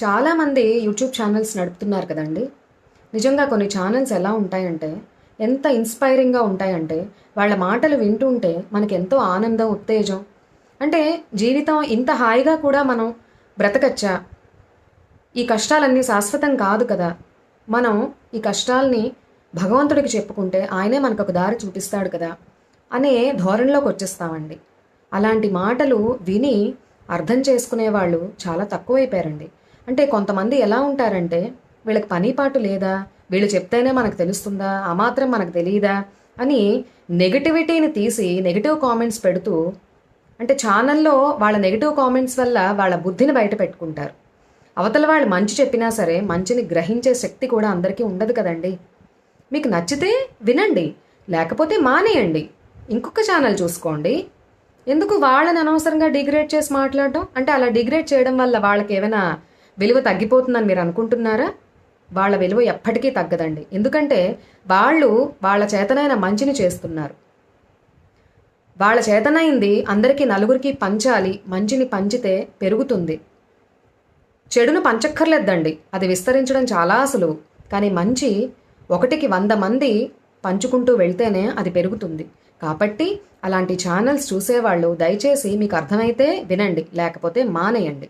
చాలామంది YouTube channels నడుపుతున్నారు కదండి. నిజంగా కొన్ని ఛానల్స్ ఎలా ఉంటాయంటే, ఎంత ఇన్స్పైరింగ్గా ఉంటాయంటే, వాళ్ళ మాటలు వింటుంటే మనకి ఎంతో ఆనందం, ఉత్తేజం. అంటే జీవితం ఇంత హాయిగా కూడా మనం బ్రతకచ్చా, ఈ కష్టాలన్నీ శాశ్వతం కాదు కదా, మనం ఈ కష్టాల్ని భగవంతుడికి చెప్పుకుంటే ఆయనే మనకు ఒక దారి చూపిస్తాడు కదా అనే ధోరణిలోకి వచ్చేస్తామండి. అలాంటి మాటలు విని అర్థం చేసుకునే వాళ్ళు చాలా తక్కువైపోయారండి. అంటే కొంతమంది ఎలా ఉంటారంటే, వీళ్ళకి పని పాటు లేదా, వీళ్ళు చెప్తేనే మనకు తెలుస్తుందా, ఆ మాత్రం మనకు తెలియదా అని నెగటివిటీని తీసి నెగిటివ్ కామెంట్స్ పెడుతూ, అంటే ఛానల్లో వాళ్ళ నెగిటివ్ కామెంట్స్ వల్ల వాళ్ళ బుద్ధిని బయట పెట్టుకుంటారు. అవతల వాళ్ళు మంచి చెప్పినా సరే మంచిని గ్రహించే శక్తి కూడా అందరికీ ఉండదు కదండి. మీకు నచ్చితే వినండి, లేకపోతే మానేయండి, ఇంకొక ఛానల్ చూసుకోండి. ఎందుకు వాళ్ళని అనవసరంగా డిగ్రేడ్ చేసి మాట్లాడటం? అంటే అలా డిగ్రేడ్ చేయడం వల్ల వాళ్ళకి ఏమైనా విలువ తగ్గిపోతుందని మీరు అనుకుంటున్నారా? వాళ్ళ విలువ ఎప్పటికీ తగ్గదండి. ఎందుకంటే వాళ్ళు వాళ్ళ చేతనైన మంచిని చేస్తున్నారు. వాళ్ళ చేతనైంది అందరికీ నలుగురికి పంచాలి, మంచిని పంచితే పెరుగుతుంది. చెడును పంచక్కర్లేదండి, అది విస్తరించడం చాలా సులువు. కానీ మంచి 1కి 100 మంది పంచుకుంటూ వెళ్తేనే అది పెరుగుతుంది. కాబట్టి అలాంటి ఛానల్స్ చూసేవాళ్ళు దయచేసి మీకు అర్థమైతే వినండి, లేకపోతే మానేయండి.